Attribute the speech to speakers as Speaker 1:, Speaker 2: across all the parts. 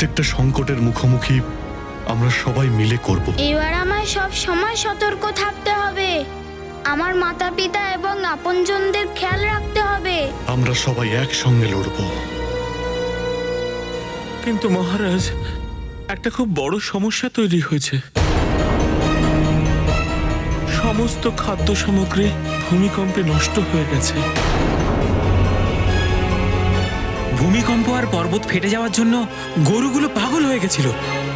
Speaker 1: প্রত্যেকটা সংকটের মুখোমুখি আমরা সবাই মিলে করব।
Speaker 2: এবার আমায় সব সময় সতর্ক থাকতে হবে। আমার মাতা পিতা এবং আপনজনদের খেয়াল রাখতে হবে।
Speaker 1: আমরা সবাই একসঙ্গে লড়ব।
Speaker 3: কিন্তু মহারাজ, একটা খুব বড় সমস্যা তৈরি হয়েছে। সমস্ত খাদ্য সামগ্রী ভূমিকম্পে নষ্ট হয়ে গেছে।
Speaker 4: ভূমিকম্প আর পর্বত ফেটে যাওয়ার জন্য গরুগুলো পাগল হয়ে গেছিল,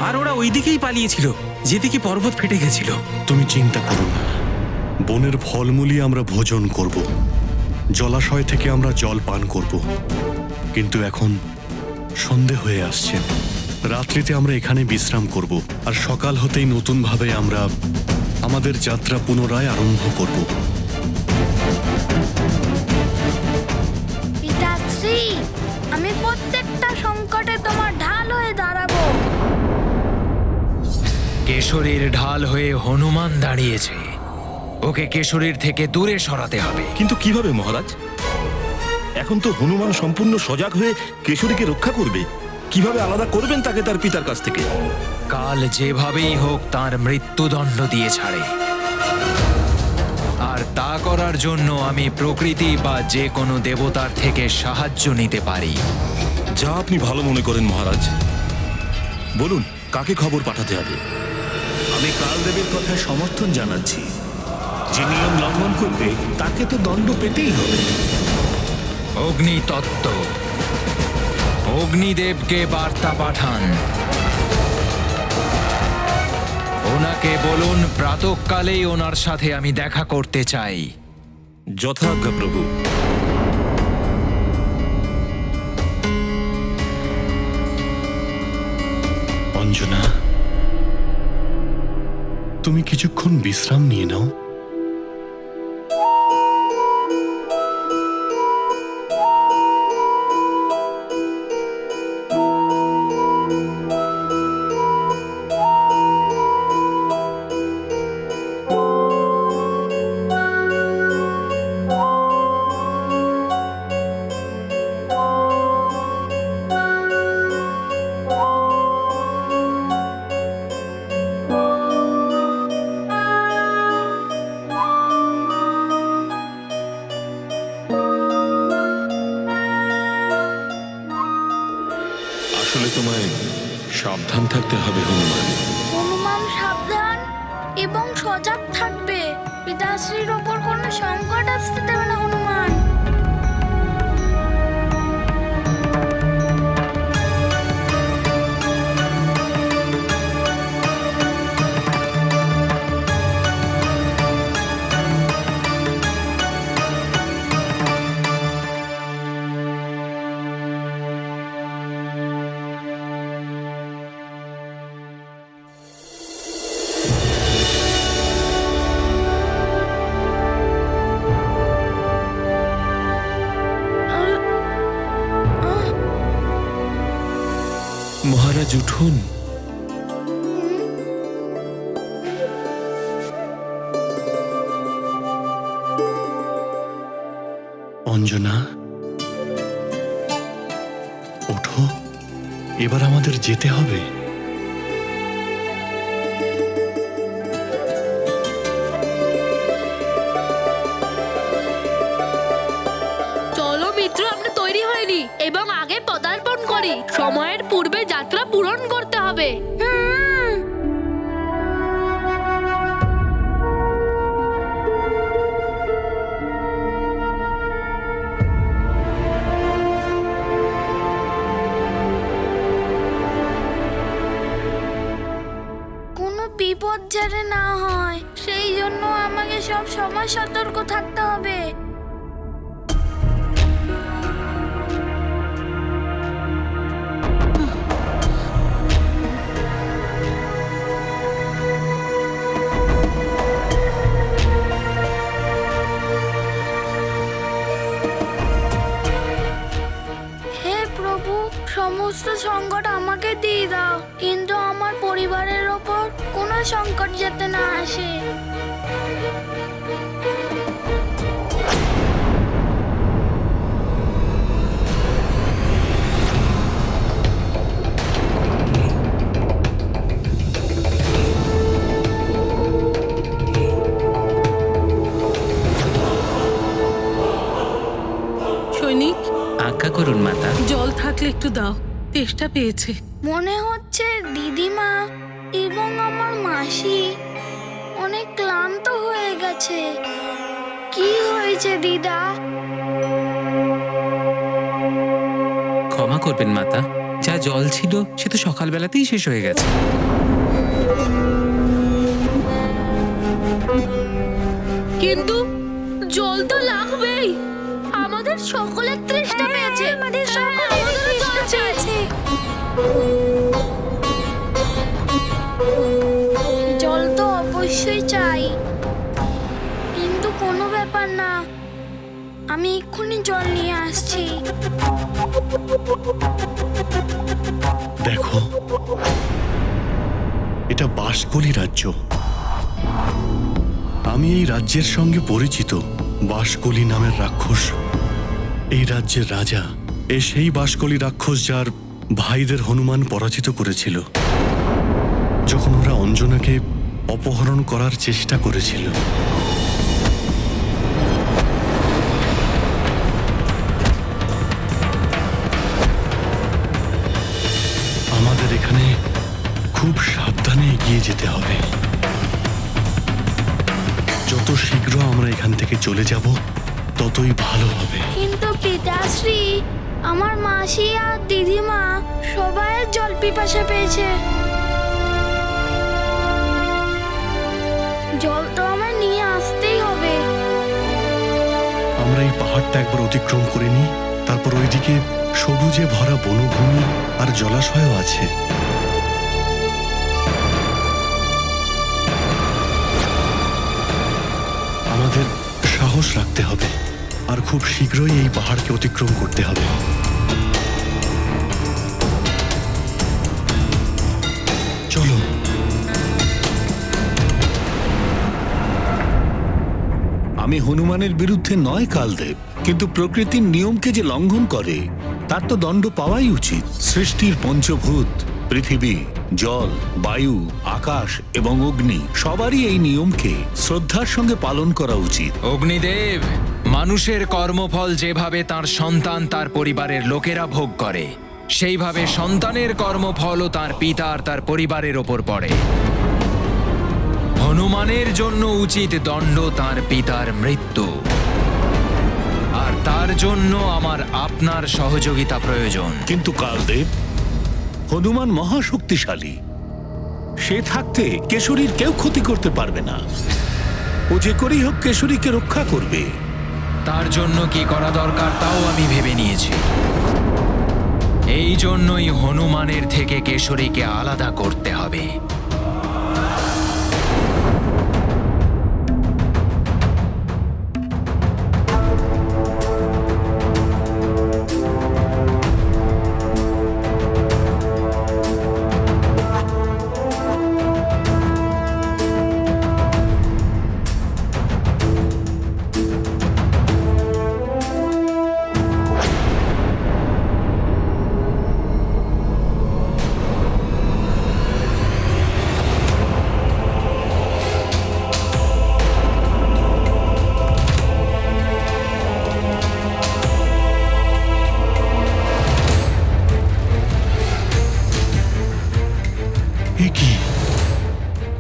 Speaker 4: আর ওরা ওই দিকেই পালিয়েছিল যেদিকে পর্বত ফেটে গেছিল।
Speaker 1: তুমি চিন্তা করো না, বনের ফলমূলই আমরা ভোজন করব, জলাশয় থেকে আমরা জল পান করব। কিন্তু এখন সন্ধে হয়ে আসছে, রাত্রিতে আমরা এখানে বিশ্রাম করব, আর সকাল হতেই নতুনভাবে আমরা আমাদের যাত্রা পুনরায় আরম্ভ করব।
Speaker 2: পিতাশ্রী, আমি প্রত্যেকটা সংকটে তোমার ঢাল হয়ে দাঁড়াবো।
Speaker 4: কেশরীর ঢাল হয়ে হনুমান দাঁড়িয়েছে, ওকে কেশরীর থেকে দূরে সরাতে হবে।
Speaker 5: কিন্তু কিভাবে মহারাজ? এখন তো হনুমান সম্পূর্ণ সজাগ হয়ে কেশরীকে রক্ষা করবে। কিভাবে আলাদা করবেন তাকে তার পিতার কাছ থেকে?
Speaker 4: কাল যেভাবেই হোক তার মৃত্যুদণ্ড দিয়ে ছাড়ে, আর তা করার জন্য আমি প্রকৃতি বা যে কোনো দেবতার থেকে সাহায্য নিতে পারি।
Speaker 5: যা আপনি ভালো মনে করেন মহারাজ। বলুন, কাকে খবর পাঠাতে হবে?
Speaker 6: আমি কালদেবের কথায় সমর্থন জানাচ্ছি। যে নিয়ম লঙ্ঘন করবে তাকে তো দণ্ড পেতেই হবে।
Speaker 4: অগ্নিতত্ত্ব, অগ্নিদেবকে বার্তা পাঠান। ওনাকে বলুন প্রাতঃকালেই ওনার সাথে আমি দেখা করতে চাই।
Speaker 5: যথাজ্ঞা প্রভু।
Speaker 1: অঞ্জনা, তুমি কিছুক্ষণ বিশ্রাম নিয়ে নাও।
Speaker 3: আসলে তোমায় সাবধান থাকতে হবে হনুমান।
Speaker 2: হনুমান সাবধান এবং সজাগ থাকবে। পিতাশ্রীর ওপর কোনো সংকট আসতে দেবে না হনুমান।
Speaker 3: মহারাজ উঠুন।
Speaker 1: অঞ্জনা, ওঠো, এবার আমাদের যেতে হবে।
Speaker 7: চলো মিত্র, আমরা তৈরি হয়নি এবং আগে পদার্পণ করি। সময়ের পূর্বে যাত্রা পূরণ করতে হবে।
Speaker 2: কোনো বিপদ যাতে না হয় সেই জন্য আমাকে সব সময় সতর্ক থাকতে হবে। হে প্রভু, সমস্ত সংকট আমাকে দিয়ে দাও, কিন্তু আমার পরিবারের ওপর কোনো সংকট যাতে না আসে।
Speaker 4: রক্ষা করুন মাতা।
Speaker 8: জল থাকলে একটু দাও, তেষ্টা পেয়েছে।
Speaker 2: মনে হচ্ছে দিদিমা এবং আমার মাসি অনেক ক্লান্ত হয়ে গেছে। কি হয়েছে দিদা?
Speaker 4: ক্ষমা করবেন মাতা, যা জল ছিল সে তো সকালবেলাতেই শেষ হয়ে গেছে।
Speaker 7: কিন্তু জল তো লাগবেই, আমাদের সকলের তৃষ্ণা পেয়েছে।
Speaker 2: আমাদের
Speaker 7: আমাদেরও জল চাই।
Speaker 2: জল তো অবশ্যই চাই, কিন্তু কোনো ব্যাপার না, আমি এক্ষুনি জল নিয়ে আসছি।
Speaker 1: দেখো, এটা বাঁশকলি রাজ্য। আমি এই রাজ্যের সঙ্গে পরিচিত। বাঁশকলি নামের রাক্ষস এই রাজ্যের রাজা। সেই বাঁশকলি রাক্ষস যার ভাইদের হনুমান পরাজিত করেছিল যখন ওরা অঞ্জনাকে অপহরণ করার চেষ্টা করেছিল। আমাদের এখানে খুব সাবধানে এগিয়ে যেতে হবে। যত শীঘ্র আমরা এখান থেকে চলে যাব ততই ভালো হবে।
Speaker 2: কিন্তু পিতাশ্রী, আমার মাসি আর দিদিমা সবাই জল পিপাসা পেয়েছে। জল তো আমার নিয়ে আসতেই হবে।
Speaker 1: আমরা এই পাহাড়টা একবার অতিক্রম করে নিই, তারপর ওইদিকে সবুজে ভরা বনভূমি আর জলাশয়ও আছে। আমাদের সাহস রাখতে হবে আর খুব শীঘ্রই এই পাহাড়কে অতিক্রম করতে হবে। চলো।
Speaker 6: আমি হনুমানের বিরুদ্ধে নয় কালদেব, কিন্তু প্রকৃতির নিয়মকে যে লঙ্ঘন করে তার তো দণ্ড পাওয়াই উচিত। সৃষ্টির পঞ্চভূত পৃথিবী, জল, বায়ু, আকাশ এবং অগ্নি সবারই এই নিয়মকে শ্রদ্ধার সঙ্গে পালন করা উচিত।
Speaker 9: অগ্নিদেব, মানুষের কর্মফল যেভাবে তার সন্তান তার পরিবারের লোকেরা ভোগ করে, সেইভাবে সন্তানের কর্মফলও তার পিতা আর তার পরিবারের ওপর পড়ে। হনুমানের জন্য উচিত দণ্ড তার পিতার মৃত্যু, আর তার জন্য আমার আপনার সহযোগিতা প্রয়োজন।
Speaker 6: কিন্তু কালদেব, হনুমান মহাশক্তিশালী। সে থাকতে কেশরীর কেউ ক্ষতি করতে পারবে না। ও যে করেই হোক কেশরীকে রক্ষা করবে।
Speaker 9: তার জন্য কি করা দরকার তাও আমি ভেবে নিয়েছি। এই জন্যই হনুমানের থেকে কেশরীকে আলাদা করতে হবে।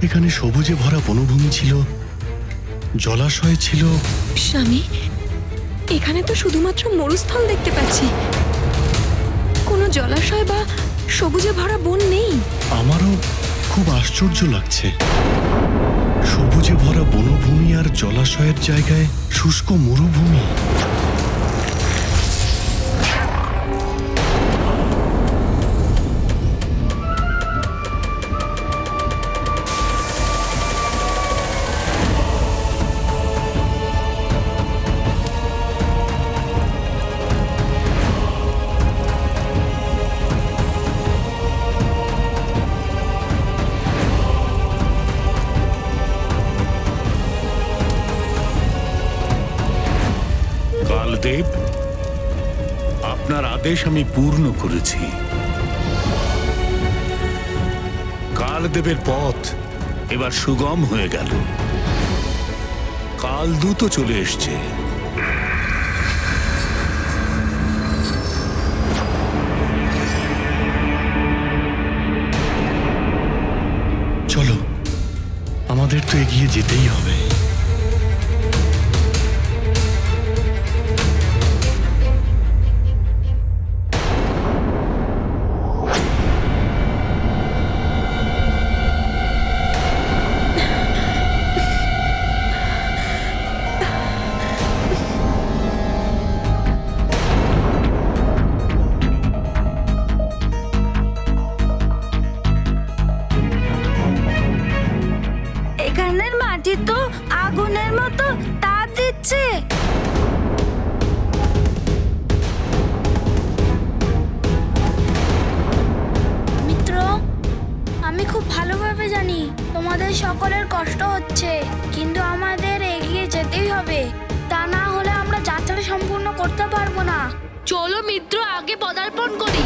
Speaker 1: এখানে সবুজে ভরা বনভূমি ছিল, জলাশয় ছিল।
Speaker 10: স্বামী, এখানে তো শুধুমাত্র মরুস্থল দেখতে পাচ্ছি, কোনো জলাশয় বা সবুজে ভরা বন নেই।
Speaker 1: আমারও খুব আশ্চর্য লাগছে। সবুজে ভরা বনভূমি আর জলাশয়ের জায়গায় শুষ্ক মরুভূমি।
Speaker 6: কালদেব, আপনার আদেশ আমি পূর্ণ করেছি। কালদেবের পথ এবার সুগম হয়ে গেল। কালদূত চলে এসছে।
Speaker 1: আমাদের তো এগিয়ে যেতেই হবে।
Speaker 2: এখানের মাটি তো আগুনের মতো তাপ দিচ্ছে। মিত্র, আমি খুব ভালোভাবে জানি তোমাদের সকলের কষ্ট হচ্ছে, কিন্তু আমাদের এগিয়ে যেতেই হবে। তা না হলে আমরা যাত্রা সম্পূর্ণ করতে পারবো না।
Speaker 7: চলো মিত্র, আগে পদার্পণ করি।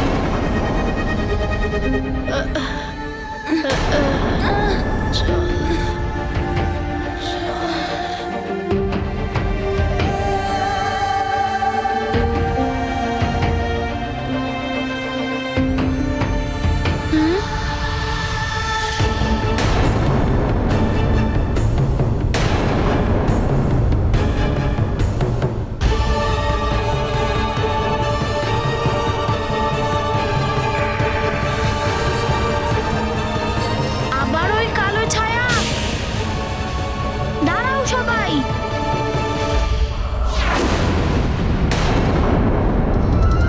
Speaker 2: আবার ওই কালো ছায়া। দাঁড়াও সবাই।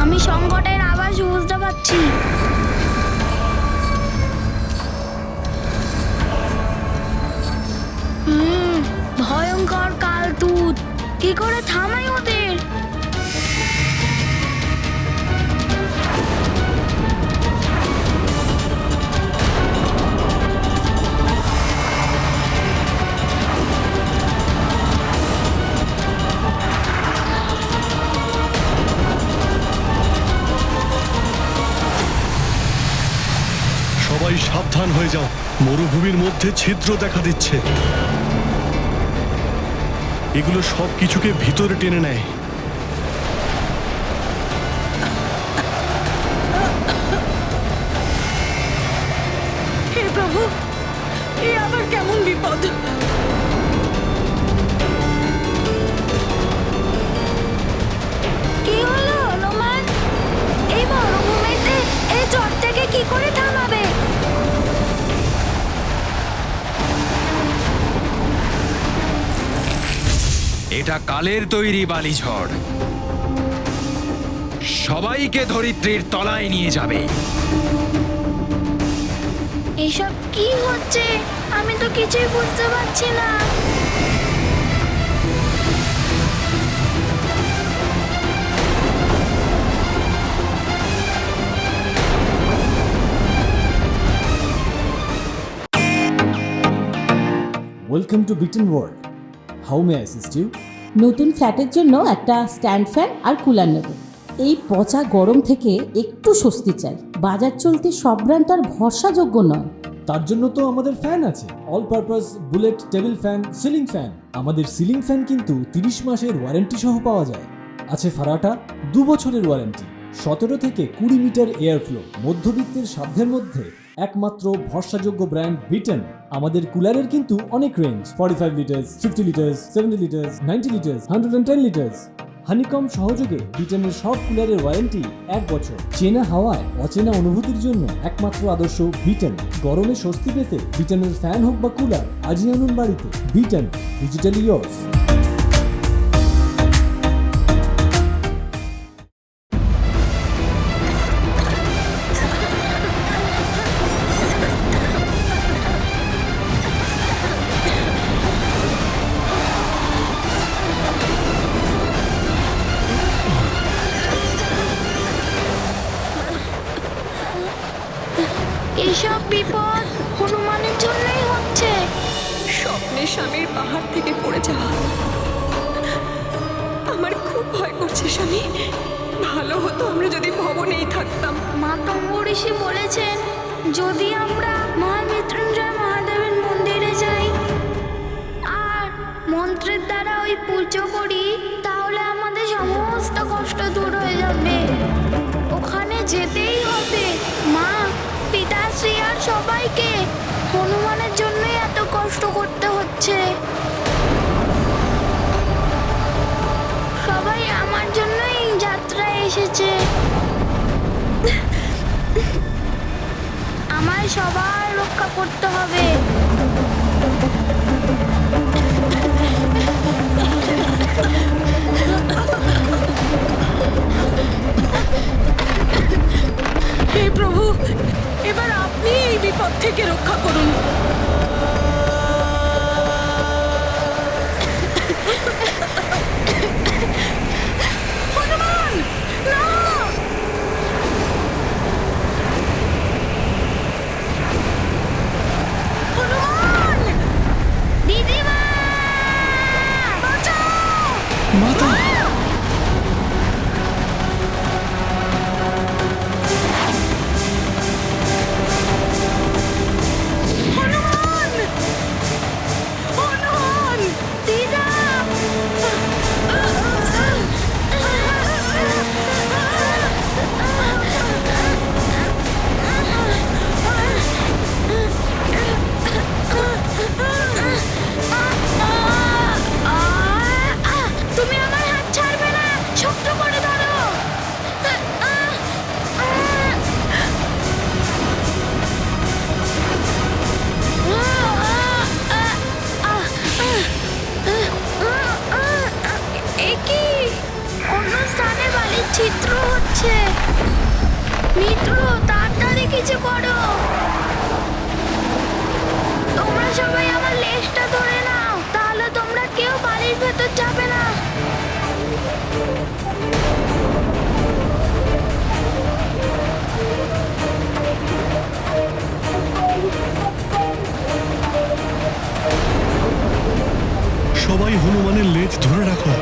Speaker 2: আমি সংকটের আওয়াজ বুঝতে পারছি। ভয়ঙ্কর কালদূত। কি করে থামাই ওদের?
Speaker 1: সবাই সাবধান হয়ে যাও, মরুভূমির মধ্যে ছিদ্র দেখা দিচ্ছে। এগুলো সব কিছুকে ভিতরে টেনে নেয়।
Speaker 8: হে প্রভু, এ আবার কেমন বিপদ!
Speaker 2: কি হলো হনুমান? এই মরুভূমিতে এই ঝড়টাকে কি করে থামাবে?
Speaker 9: এটা কালের তৈরি বালিঝড়, সবাইকে ধরিত্রীর তলায় নিয়ে যাবে।
Speaker 2: এসব কি হচ্ছে? আমি তো কিছুই বুঝতে পারছি না।
Speaker 11: Welcome to bitten world. How may assist you?
Speaker 12: নতুন ফ্ল্যাটের জন্য একটা স্ট্যান্ড ফ্যান আর কুলার নেব। এই পচা গরম থেকে একটু স্বস্তি চাই। বাজার চলতে সব ব্র্যান্ড আর ভরসাযোগ্য নয়।
Speaker 11: তার জন্য তো আমাদের ফ্যান আছে, all purpose bullet table fan, ceiling fan. আমাদের সিলিং ফ্যান কিন্তু 30 মাসের ওয়ারেন্টি সহ পাওয়া যায়। আছে ফারাটা 2 বছরের ওয়ারেন্টি, 17 থেকে 20 মিটার এয়ার ফ্লো, মধ্যবিত্তের সাধ্যের মধ্যে একমাত্র ভরসাযোগ্য ব্র্যান্ড বিটেন। আমাদের কুলারের কিন্তু অনেক range, 45 litres, 50 litres, 70 litres, 90 litres, 110 litres. Honeycomb সহযোগে বিটেনের সব কুলারের ওয়ারেন্টি 1 বছর। চেনা হাওয়ায় অচেনা অনুভূতির জন্য একমাত্র আদর্শ বিটেন। গরমে স্বস্তি পেতে বিটেনের ফ্যান হোক বা কুলার, আজই আনুন বাড়িতে। Beaten, digitally yours.
Speaker 2: এসব বিপদ হনুমানের জন্যই হচ্ছে।
Speaker 10: স্বপ্নে স্বামীর পাহাড় থেকে পড়ে যাওয়া। আমার খুব ভয় করছে স্বামী। ভালো হতো আমরা যদি ভবনেই থাকতাম।
Speaker 2: মাতঙ্গ ঋষি বলেছেন, যদি আমরা মহামৃত্যুঞ্জয় মহাদেবের মন্দিরে যাই আর মন্ত্রের দ্বারা ওই পুজো করি, তাহলে আমাদের সমস্ত কষ্ট দূর হয়ে যাবে। ওখানে যেতেই হবে। মা, পিতাশ্রী আর সবাইকে হনুমানের জন্যই এত কষ্ট করতে করতে হবে।
Speaker 8: হে প্রভু, এবার আপনি এই বিপদ থেকে রক্ষা করুন। হনুমান, না! হনুমান!
Speaker 2: দিদিমা!
Speaker 8: বাঁচাও!
Speaker 3: মাতা
Speaker 8: হনুমান! হনুমান!
Speaker 2: দিদা! তুমি আমার হাত ছাড়বে না, শক্ত করে ধরো। এ কি? অন্য স্থানে বালির ছিদ্র হচ্ছে। মিত্র, তাড়াতাড়ি কিছু করো। তোমরা সবাই আমার লেজটা ধরে নাও, তাহলে তোমরা কেউ বালির ভেতর যাবে না।
Speaker 1: সবাই হনুমানের লেজ ধরে রাখো।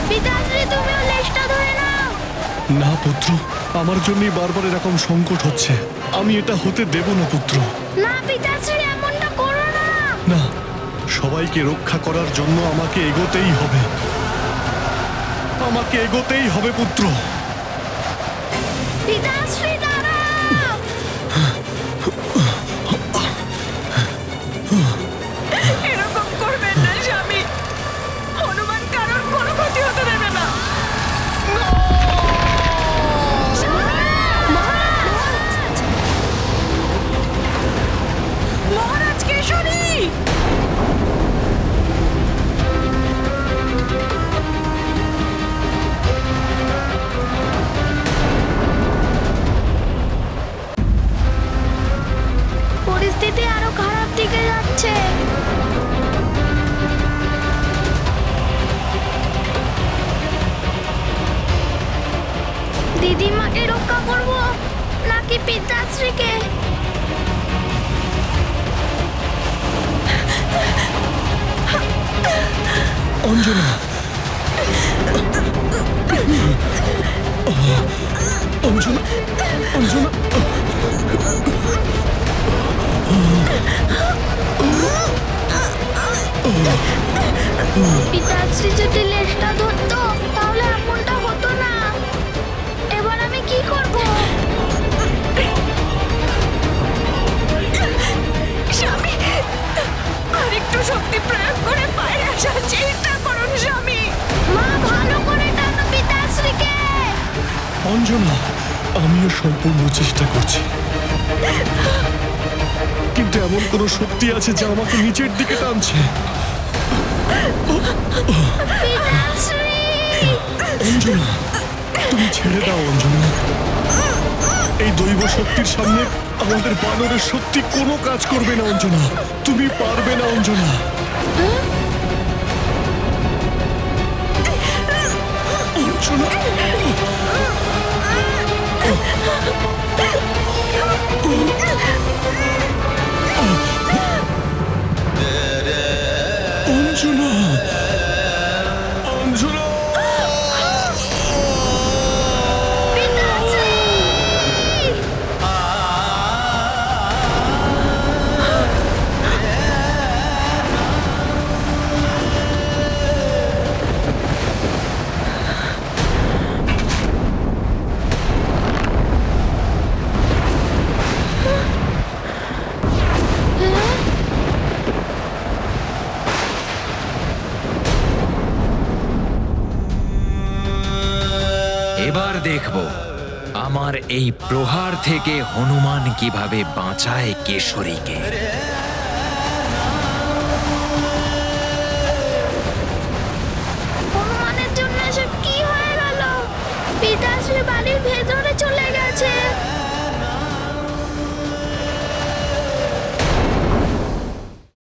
Speaker 2: পিতাশ্রী, তুমিও লেজটা ধরে নাও।
Speaker 1: না পুত্র, আমার জন্যই বারবার এরকম সংকট হচ্ছে। আমি এটা হতে দেব না পুত্র।
Speaker 2: না পিতাশ্রী, এমনটা করো না।
Speaker 1: না, সবাইকে রক্ষা করার জন্য আমাকে এগোতেই হবে। আমাকে এগোতেই হবে পুত্র।
Speaker 2: পিতাশ্রী, দাঁড়াও।
Speaker 8: এরকম করবেন না স্বামী। হনুমান কারোর কোনো ক্ষতি হতে দেবে না। মহারাজ কেশরী!
Speaker 2: পরিস্থিতি আরো খারাপ দিকে যাচ্ছে। দিদিমাকে রক্ষা করব নাকি পিতাশ্রীকে?
Speaker 1: অঞ্জনা, অঞ্জনা, অঞ্জনা।
Speaker 2: পিতাশ্রী যদি লেজটা ধরতো তাহলে এমনটা হতো না। এবার আমি কি করব?
Speaker 8: স্বামী, আরেকটু শক্তি প্রয়োগ করে বাইরে আসার চেষ্টা করুন স্বামী।
Speaker 2: মা, ভালো করে টানো পিতাশ্রীকে।
Speaker 1: অঞ্জনা, আমিও সম্পূর্ণ চেষ্টা করছি, কিন্তু এমন কোন শক্তি আছে যা আমাকে নিচের দিকে টানছে।
Speaker 2: পিতাশ্রী!
Speaker 1: অঞ্জনা, তুমি ছেড়ে দাও অঞ্জনা। এই দৈব শক্তির সামনে আমাদের বানরের শক্তি কোনো কাজ করবে না অঞ্জনা। তুমি পারবে না অঞ্জনা। অঞ্জনা, অঞ্জনা, অঞ্জনা।
Speaker 2: পিতাশ্রী!
Speaker 9: আর এই প্রহার থেকে হনুমান কিভাবে বাঁচায় কেশরীকে।